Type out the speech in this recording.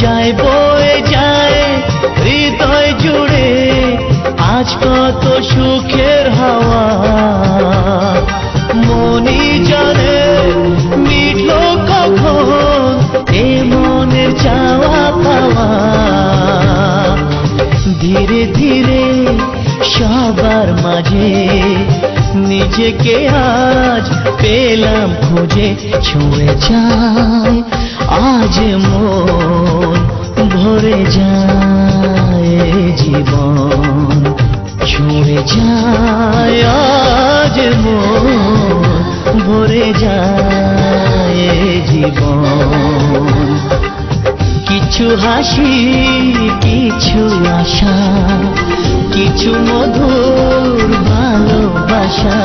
যায় বয়ে যায় হৃদয় জুড়ে আজ কত সুখের হাওয়া। মনি জানে মিটলো কখন এ মনের চাওয়া পাওয়া। ধীরে ধীরে সবার মাঝে নিজেকে আজ পেলাম খুঁজে। ছুঁয়ে যায় আজ মন ভরে যায় জীবন। ছুঁয়ে যায় আজ মন ভরে যায় জীবন। কিছু হাসি কিছু আশা কিছু মধুর ভালোবাসা